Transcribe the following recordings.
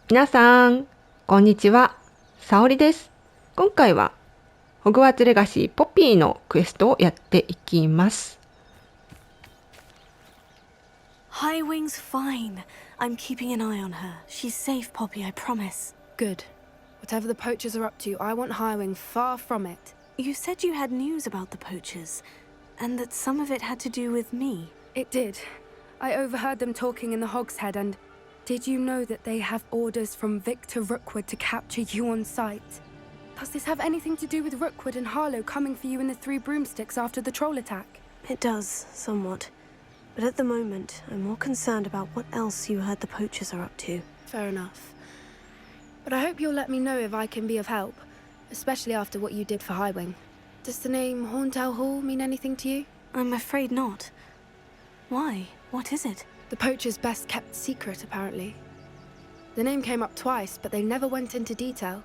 皆さん、こんにちは。沙織です。今回は、ホグワーツレガシーポピーのクエストをやっていきます。Highwing's fine. I'm keeping an eye on her. She's safe, Poppy, I promise. Good. Whatever the poachers are up to, I want Highwing far from it. You said you had news about the poachers, and that some of it had to do with me. It did. I overheard them talking in the Hogshead, and did you know that they have orders from Victor Rookwood to capture you on sight? Does this have anything to do with Rookwood and Harlow coming for you in the Three Broomsticks after the troll attack? It does, somewhat. But at the moment, I'm more concerned about what else you heard the poachers are up to. Fair enough. But I hope you'll let me know if I can be of help, especially after what you did for Highwing. Does the name Horntail Hall mean anything to you? I'm afraid not. Why? What is it? The poacher's best kept secret, apparently. The name came up twice, but they never went into detail.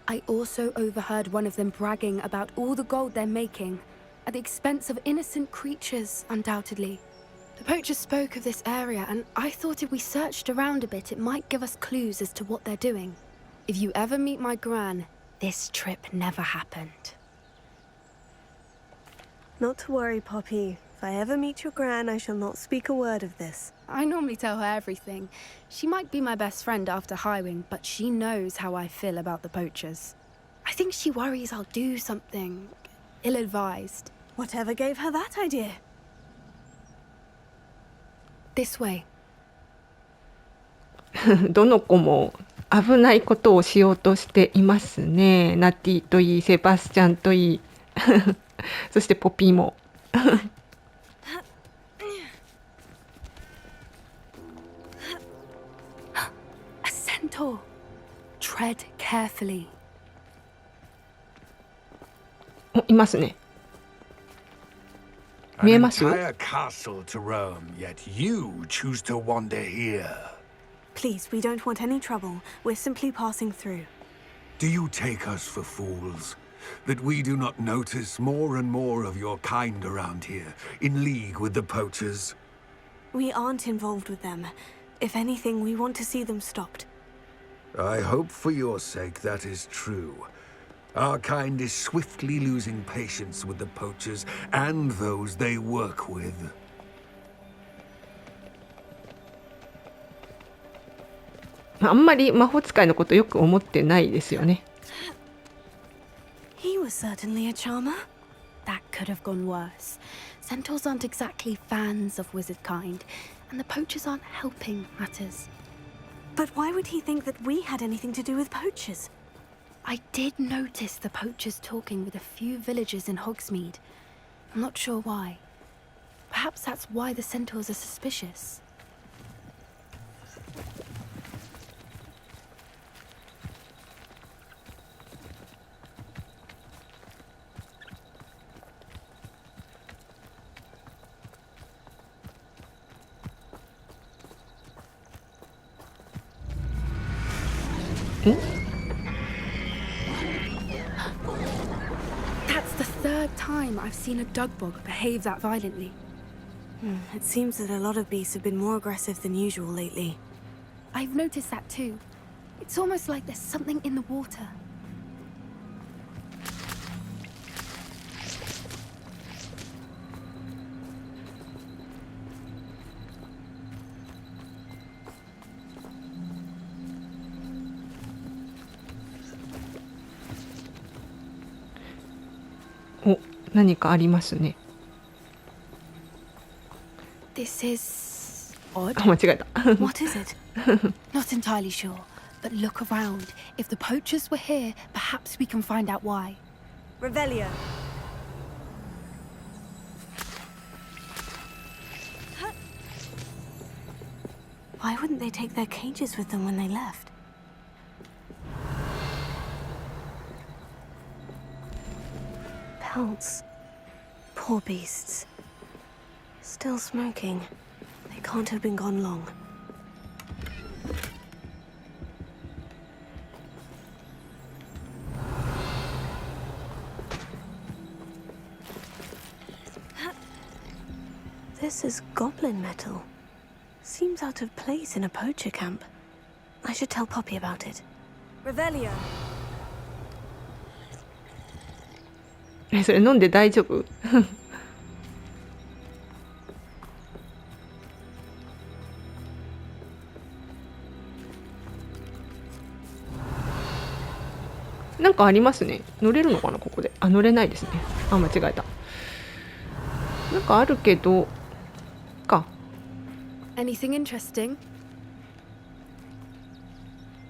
I also overheard one of them bragging about all the gold they're making, at the expense of innocent creatures, undoubtedly. The poachers spoke of this area, and I thought if we searched around a bit, it might give us clues as to what they're doing. If you ever meet my gran, this trip never happened. Not to worry, Poppy. If I ever meet your gran, I shall not speak a word of this. I normally tell her everything. She might be my best friend after Highwing, but she knows how I feel about the poachers. I think she worries I'll do something ill-advised. Whatever gave her that idea? This way. どの子も危ないことをしようとしていますね。ナティといい、セバスチャンといい、そしてポピーも。A centaur. Tread carefully. お、いますね。見えます？ An entire castle to roam, yet you choose to wander here. Please, we don't want any trouble. We're simply passing through. Do you take us for fools? That we do not notice more and more of your kind around here, in league with the poachers? We aren't involved with them. If anything, we want to see them stopped. I hope for your sake that is true. Our kind is swiftly losing patience with the poachers and those they work with. あんまり魔法使いのことよく思ってないですよね。He was certainly a charmer. That could have gone worse. Centaurs aren't exactly fans of wizard kind, and the poachers aren't helping matters. But why would he think that we had anything to do with poachers? I did notice the poachers talking with a few villagers in Hogsmeade. I'm not sure why. Perhaps that's why the centaurs are suspicious. That's the third time I've seen a dugbog behave that violently. It seems that a lot of beasts have been more aggressive than usual lately. I've noticed that too. It's almost like there's something in the water. Oh, お、何かありますね。This is odd. あ、間違えた。What is it? Not entirely sure, but look around. If the poachers were here, perhaps we can find out why. Revelio. Why wouldn't they take their cages with them when they left? Pelts. Poor beasts. Still smoking. They can't have been gone long. This is goblin metal. Seems out of place in a poacher camp. I should tell Poppy about it. Revelio. それ飲んで大丈夫？なんかありますね。乗れるのかなここで。あ、乗れないですね。あ、間違えた。なんかあるけどか。Anything interesting?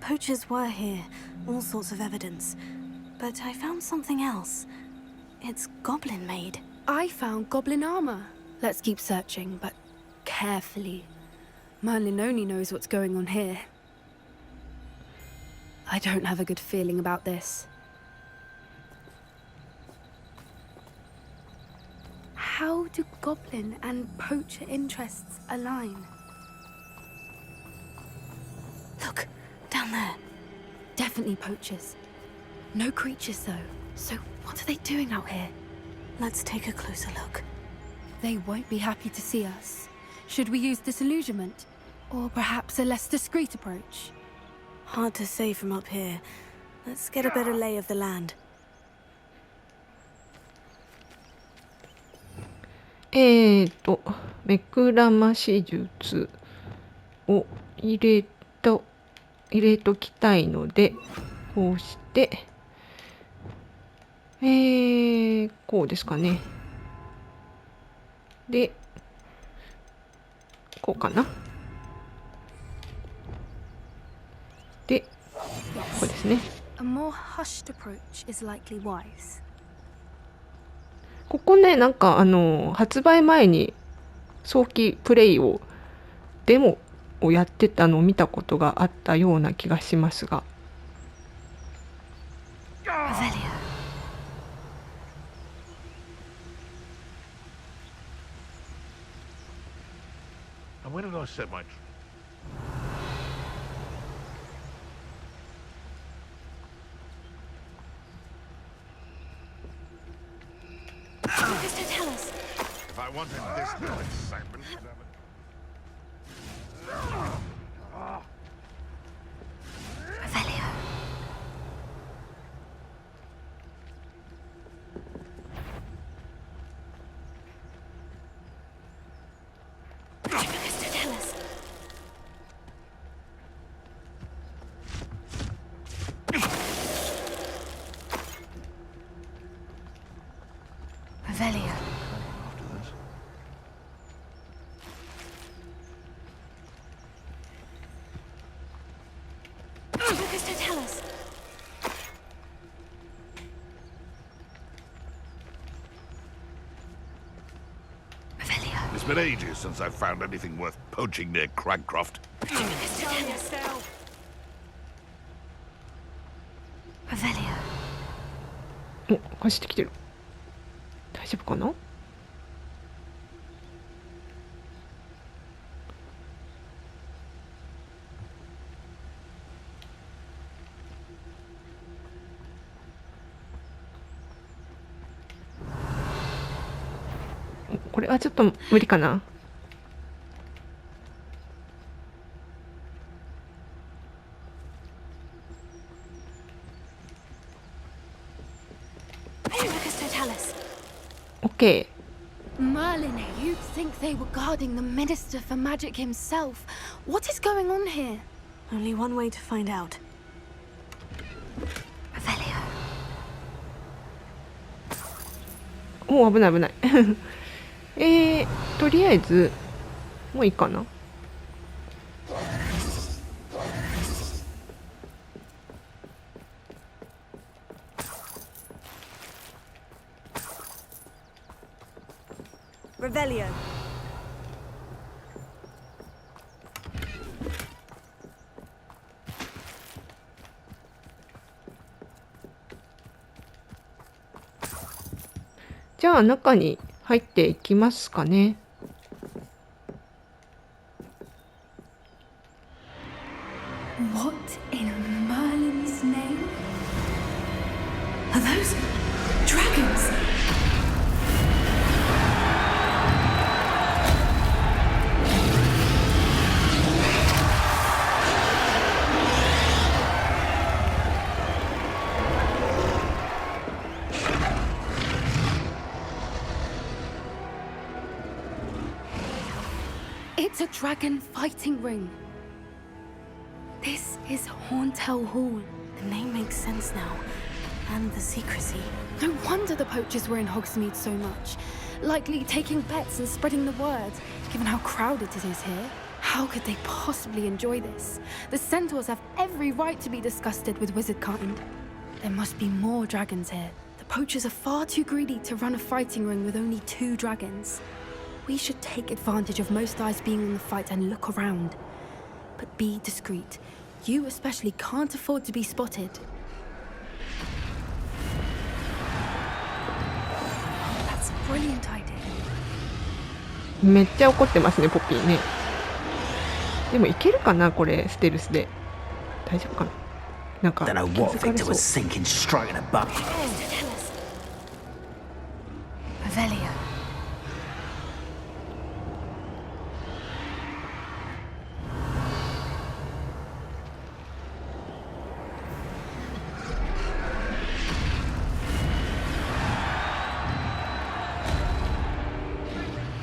Poachers were here, all sorts of evidence. But I found something else. It's goblin made. I found goblin armor. Let's keep searching, but carefully. Merlin only knows what's going on here. I don't have a good feeling about this. How do goblin and poacher interests align? Look, down there. Definitely poachers. No creatures though. So what are they doing out here? Let's take a closer look. They won't be happy to see us. Should we use disillusionment? Or perhaps a less discreet approach? Hard to say from up here. Let's get a better lay of the land. 目くらまし術を入れときたいので、こうして、こうですかね。で、こうかな。で、こうですね。A more hushed approach is likely wise. ここね、なんか発売前に早期プレイをデモをやってたのを見たことがあったような気がしますが。Revelio. And where did I set my... Lucas, don't tell us. If I wanted this little excitement... Revelio. Lucas, don't tell us. Revelio. After this. Lucas, don't tell us. Revelio. It's been ages since I've found anything worth poaching near Cragcroft. Lucas, don't tell us. Revelio. お、走ってきてる。大丈夫かな？これはちょっと無理かな。Lucas, don't tell us. OK。Merlin, you'd think they were guarding the Minister for Magic himself. What is going on here? Only one way to find out. Revelio. おお、危ない危ない。とりあえずもういいかな。Revelio. じゃあ中に入っていきますかね。What in Merlin's name? Are those dragons? It's a dragon fighting ring. This is Horntail Hall. The name makes sense now. And the secrecy. No wonder the poachers were in Hogsmeade so much. Likely taking bets and spreading the word, given how crowded it is here. How could they possibly enjoy this? The centaurs have every right to be disgusted with wizardkind. There must be more dragons here. The poachers are far too greedy to run a fighting ring with only 2 dragons. We should take advantage of most eyes being in the fight and look around. But be discreet. You especially can't afford to be spotted. That's a brilliant idea. めっちゃ怒ってますね、ポピーね。でもいけるかな、これステルスで。大丈夫かな。なんか気 Don't know づ what かれ Victor そう。 was thinking, striking a buck. Revelio.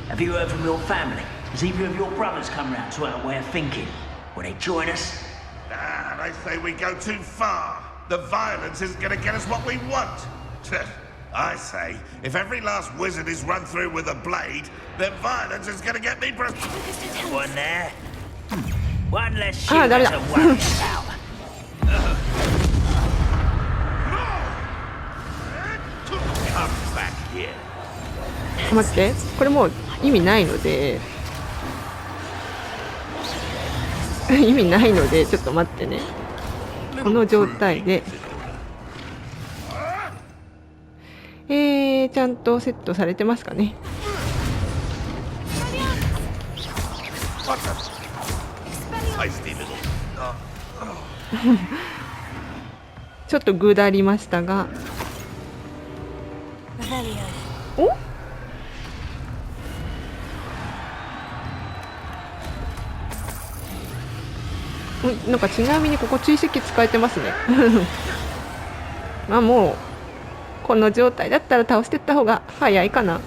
Have you heard from your family? Has either of your brothers come round to our way of thinking? Will they join us? Nah, they say we go too far. The violence isn't going to get us what we want. I say, if every last wizard is run through with a blade, then violence is going to get me... One there. One less Ah, shit dale. to worry about. Come back here. 待って、これもう意味ないので意味ないのでちょっと待ってね。この状態でちゃんとセットされてますかね。ちょっとぐだりましたが、おなんかちなみにここ追跡使えてますねまあもうこの状態だったら倒していった方が早いかな。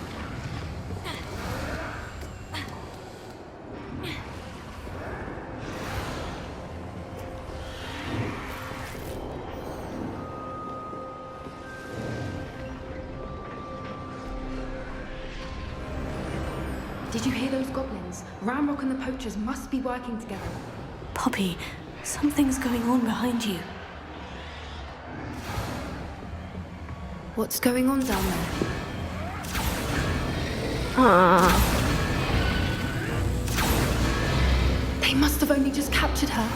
Did you hear those goblins? Ramrock and the poachers must be working together. Poppy, something's going on behind you. What's going on down there? あ They must have only just captured her.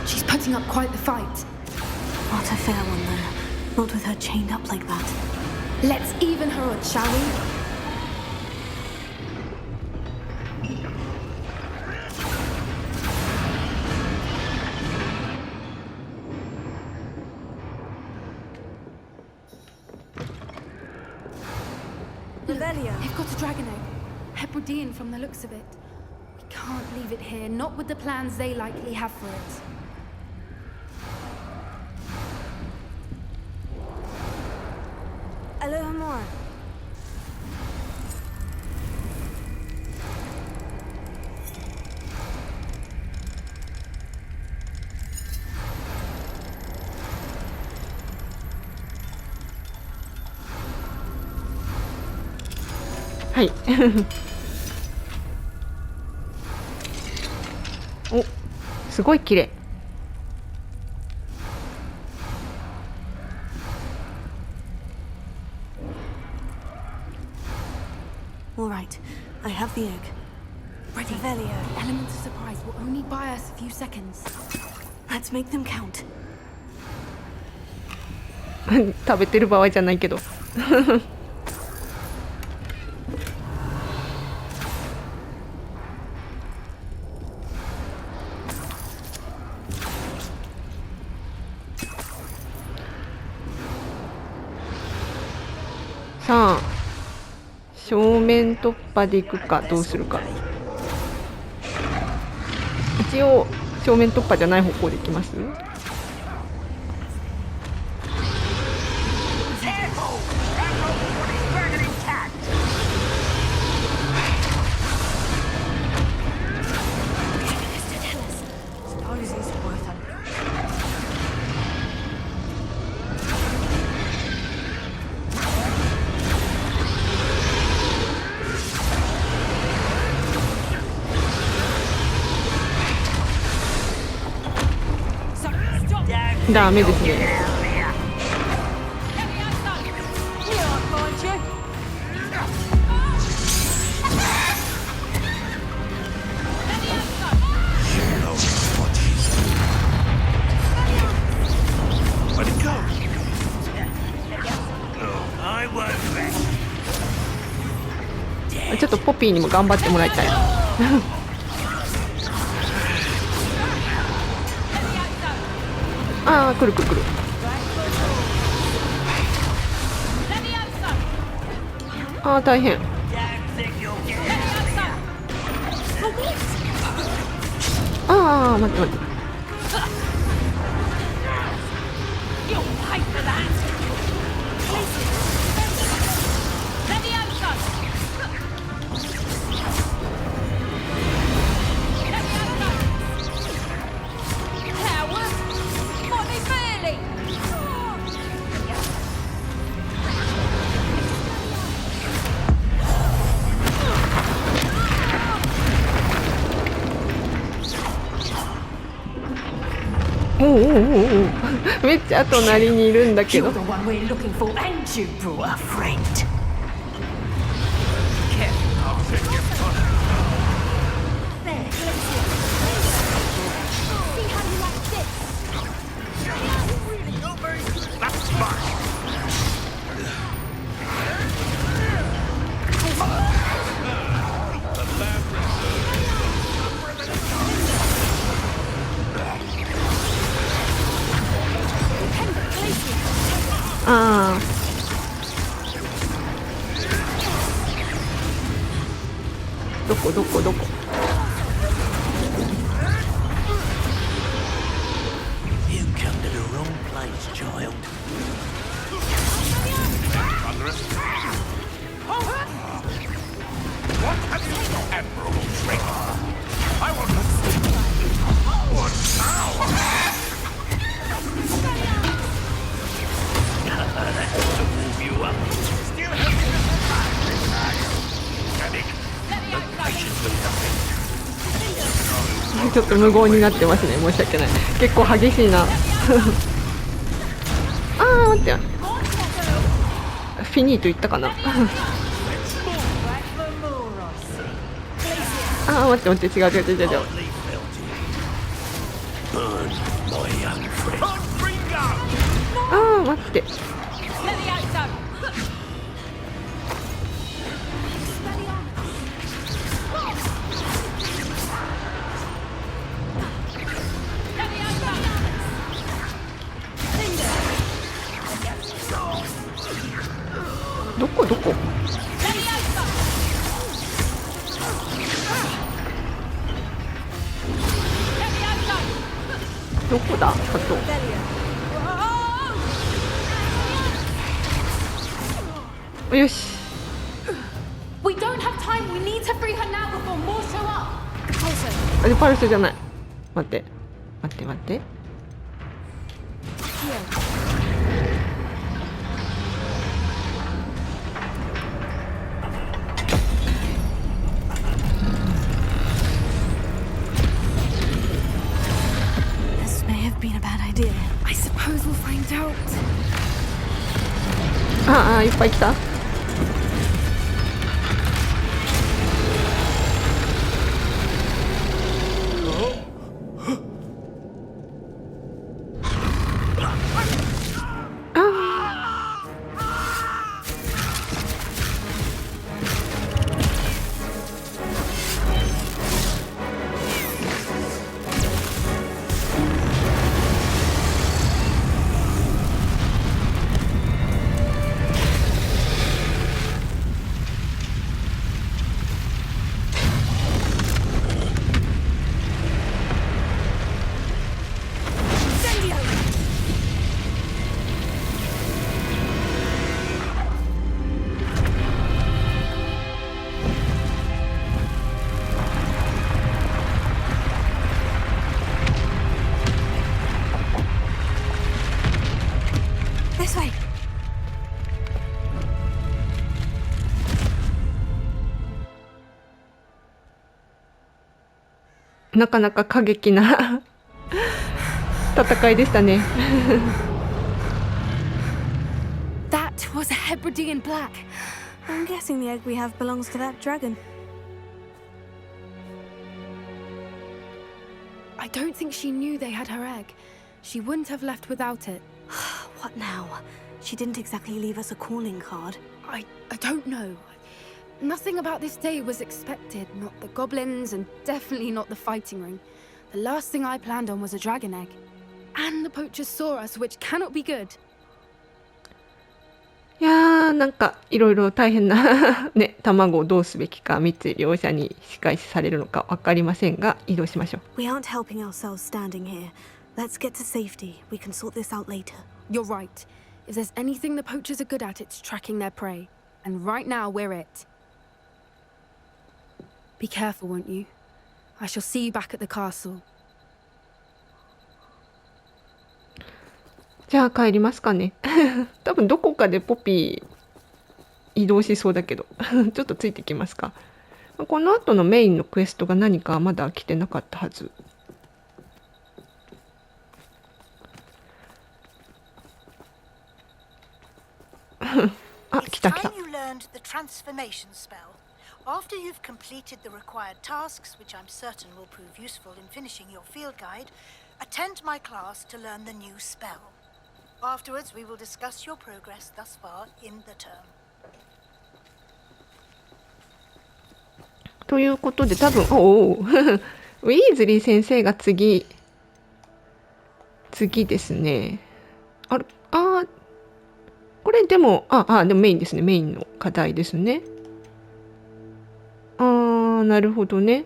She's putting up quite the fight. Not a fair one, though. Not with her chained up like that. Let's even her odds, shall we? Revelio. They've got a dragon egg. Hebridean from the looks of it. We can't leave it here, not with the plans they likely have for it. Alohomora.はいお、すごい綺麗。All right, I have the egg. Ready? Revelio. Elements of surprise will only buy us a few seconds. Let's make them count. 食べてる場合じゃないけどさあ正面突破でいくかどうするか。一応正面突破じゃない方向でいきます。ダメですね。ちょっとポピーにも頑張ってもらいたい。ああ、来る来る来る。ああ、大変。ああ、待って待って。おうおうおうおうめっちゃ隣にいるんだけど。 You're the one we're looking for, and you brought a friend. That's mine. ああ、どこどこどこ。 You come to the wrong place, child. What have you got, admirable trick? I want to... What now? That's to warm you up. Still helping us alive. Panic. No patience with nothing. ちょっと無言になってますね。申し訳ない。結構激しいな。ああ、待って。フィニーと言ったかな。ああ、待って待って、違う違う違う違う。Burn, my young friend. ああ、待って。どこどこ。どこだ、あと。よし。We don't have time. We need to free her now before more show up. あれパルスじゃない。待って待って待って。This may have been a bad idea. I suppose we'll find out. ああ、いっぱい来た。This way. なかなか過激な戦いでしたね。That was a Hebridean black. I'm guessing the egg we have belongs to that dragon. I don't think she knew they had her egg. She wouldn't have left without it. What now? She didn't exactly leave us a calling card. I don't know. Nothing about this day was expected. Not the goblins, and definitely not the fighting ring. The last thing I planned on was a dragon egg. And the poachers saw us, which cannot be good. いやー、なんかいろいろ大変なね、卵をどうすべきか3つ両者に仕返しされるのか分かりませんが、移動しましょう。We aren't helping ourselves standing here. Let's get to safety. We can sort this out later. You're right. If there's anything the poachers are good at, it's tracking their prey. And right now, we're it. Be careful, won't you? I shall see you back at the castle. じゃあ帰りますかね。多分どこかでポピー移動しそうだけどちょっとついてきますか。この後のメインのクエストが何かまだ来てなかったはず。あ、来た来た。 It's time you learned the transformation spell. After you've completed the required tasks, which I'm certain will prove useful in finishing your field guide, attend my class to learn the new spell. Afterwards, we will discuss your progress thus far in the term. ということで多分おウィーズリー先生が次ですね。これでもでもメインですね。メインの課題ですね。なるほどね。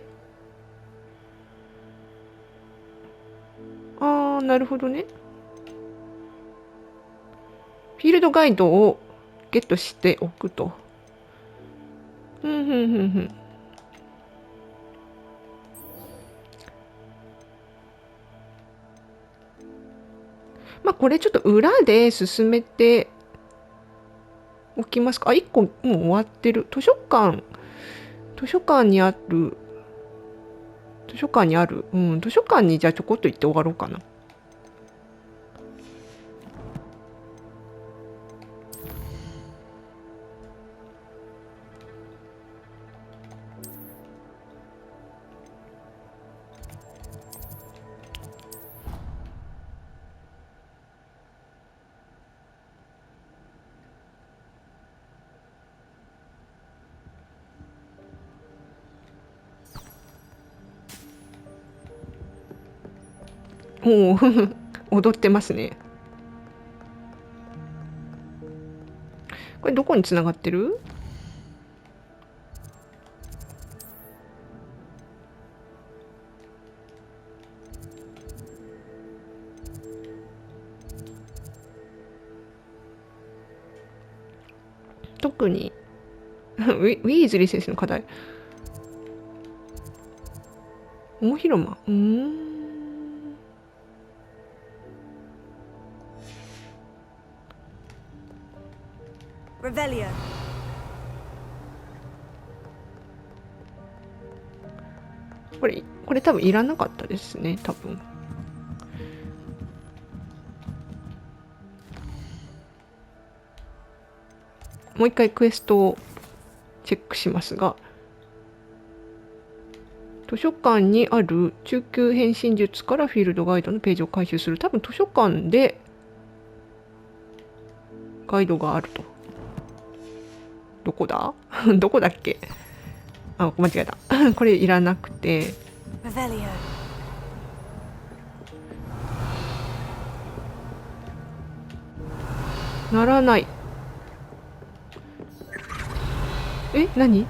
なるほどね。フィールドガイドをゲットしておくと。まあこれちょっと裏で進めておきますか。1個もう終わってる。図書館にある。図書館にじゃあちょこっと行って終わろうかな。おお踊ってますね。これどこにつながってる？特にウィーズリー先生の課題。大広間。Revelio. これ多分いらなかったですね。多分。もう一回クエストをチェックしますが、図書館にある中級変身術からフィールドガイドのページを回収する。多分図書館でガイドがあると。どこだどこだっけ。間違えたこれいらなくて。ならない。何？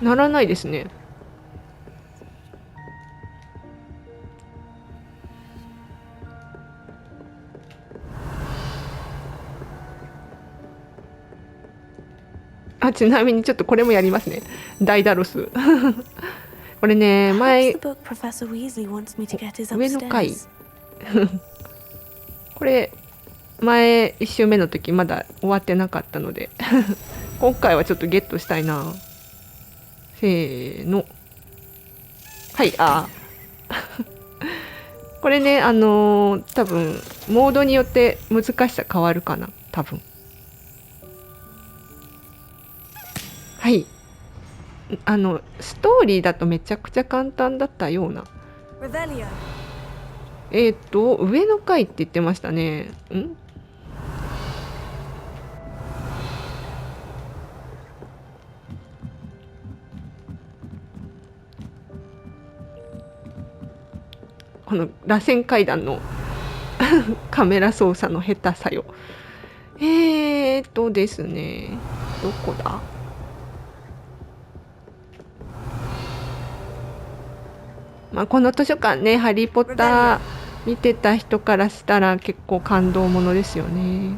ならないですね。あ、ちなみにちょっとこれもやりますね。ダイダロス。これね、 Perhaps 前 the book Professor Weasley wants me to get is 上の回 upstairs. これ前1周目の時まだ終わってなかったので今回はちょっとゲットしたいな。せーの。はい、これね、多分モードによって難しさ変わるかな、多分。はい、ストーリーだとめちゃくちゃ簡単だったような。 Revelio. 上の階って言ってましたね。この螺旋階段のカメラ操作の下手さよ。ですね、どこだ。まあ、この図書館ね、ハリー・ポッター見てた人からしたら結構感動ものですよね。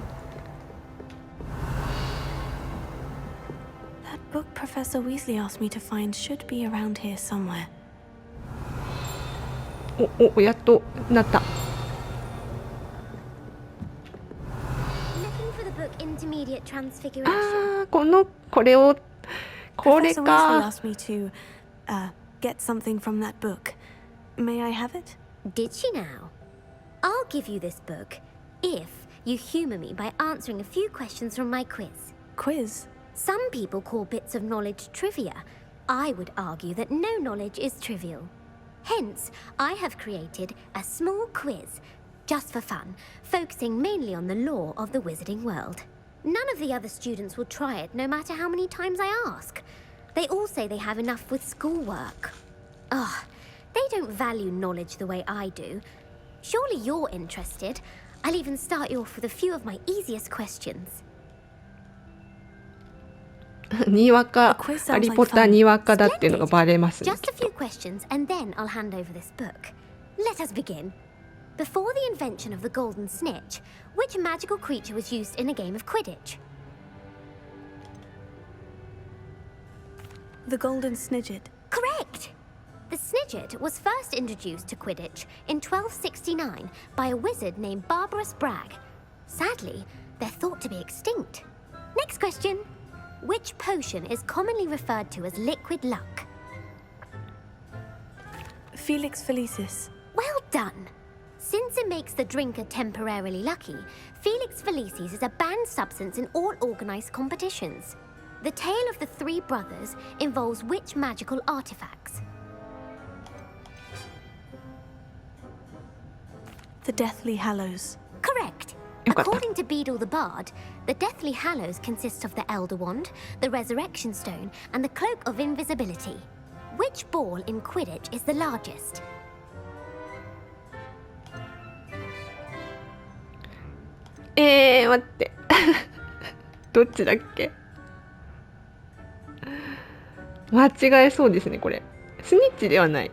That book Professor Weasley asked me to find should be around here somewhere. やっとなった。 Looking for the book Intermediate Transfiguration. これを、これ Professor Weasley か。 asked me to get something from that book. May I have it? Did she now? I'll give you this book if you humour me by answering a few questions from my quiz. Quiz. Some people call bits of knowledge trivia. I would argue that no knowledge is trivial. Hence, I have created a small quiz, just for fun, focusing mainly on the lore of the wizarding world. None of the other students will try it, no matter how many times I ask. They all say they have enough with schoolwork. Ugh, they don't value knowledge the way I do. Surely you're interested. I'll even start you off with a few of my easiest questions. にわか、ハリー・ポッターにわかだっていうのがバレますね。 Just a few questions, and then I'll hand over this book. Let us begin. Before the invention of the golden snitch, which magical creature was used in a game of Quidditch? The Golden Snidget. Correct! The Snidget was first introduced to Quidditch in 1269 by a wizard named Barbarous Bragg. Sadly, they're thought to be extinct. Next question. Which potion is commonly referred to as liquid luck? Felix Felicis. Well done! Since it makes the drinker temporarily lucky, Felix Felicis is a banned substance in all organized competitions. The tale of the three brothers involves which magical artifacts? The Deathly Hallows. Correct! よかった。 According to Beadle the Bard, the Deathly Hallows consists of the Elder Wand, the Resurrection Stone, and the Cloak of Invisibility. Which ball in Quidditch is the largest? 待ってどっちだっけ。間違えそうですね、これ。スニッチではない。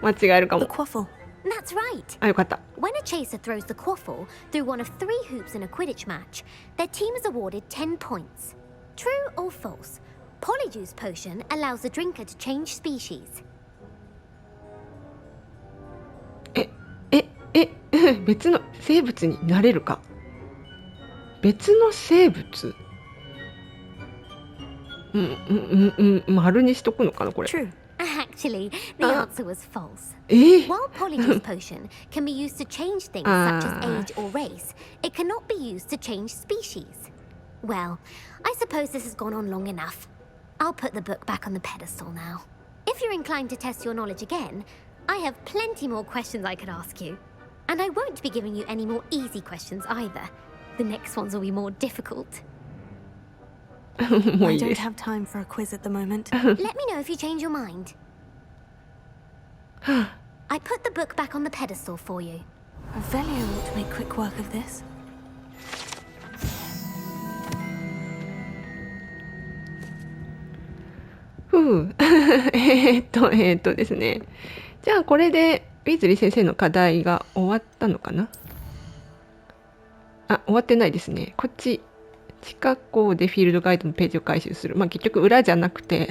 間違えるか The も。 Quaffle. That's right! あ、よかった。 When a chaser throws the quaffle through one of 3 hoops in a Quidditch match, their team is awarded 10 points. True or false? Polyjuice potion allows the drinker to change species. 別の生物になれるか。別の生物。丸にしとくのかな、これ。 True. Actually, the answer was false. え While Polyjuice potion can be used to change things such as age or race, it cannot be used to change species. Well, I suppose this has gone on long enough. I'll put the book back on the pedestal now. If you're inclined to test your knowledge again, I have plenty more questions I could ask you. And I won't be giving you any more easy questions either. The next ones will be more difficult. もう I いい don't です。 have time for a quiz at the moment. Let me know if you change your mind. I put the book back on the pedestal for you. Revelio ought to make quick work of this. ですね。じゃあこれでウィズリー先生の課題が終わったのかな。あ、終わってないですね。こっち、地下港でフィールドガイドのページを回収する。まあ結局裏じゃなくて、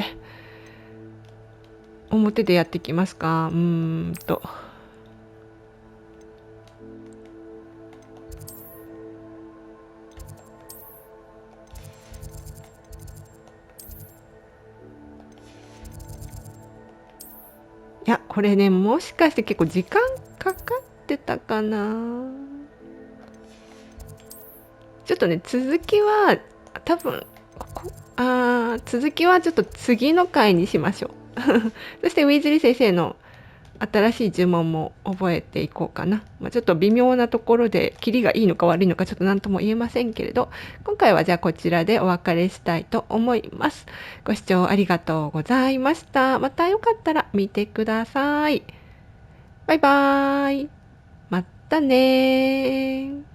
表でやってきますか。いや、これね、もしかして結構時間かかってたかな。ちょっとね、続きは、多分、続きはちょっと次の回にしましょう。そしてウィーズリー先生の新しい呪文も覚えていこうかな。ちょっと微妙なところで、キリがいいのか悪いのかちょっと何とも言えませんけれど、今回はじゃあこちらでお別れしたいと思います。ご視聴ありがとうございました。またよかったら見てください。バイバーイ。またねー。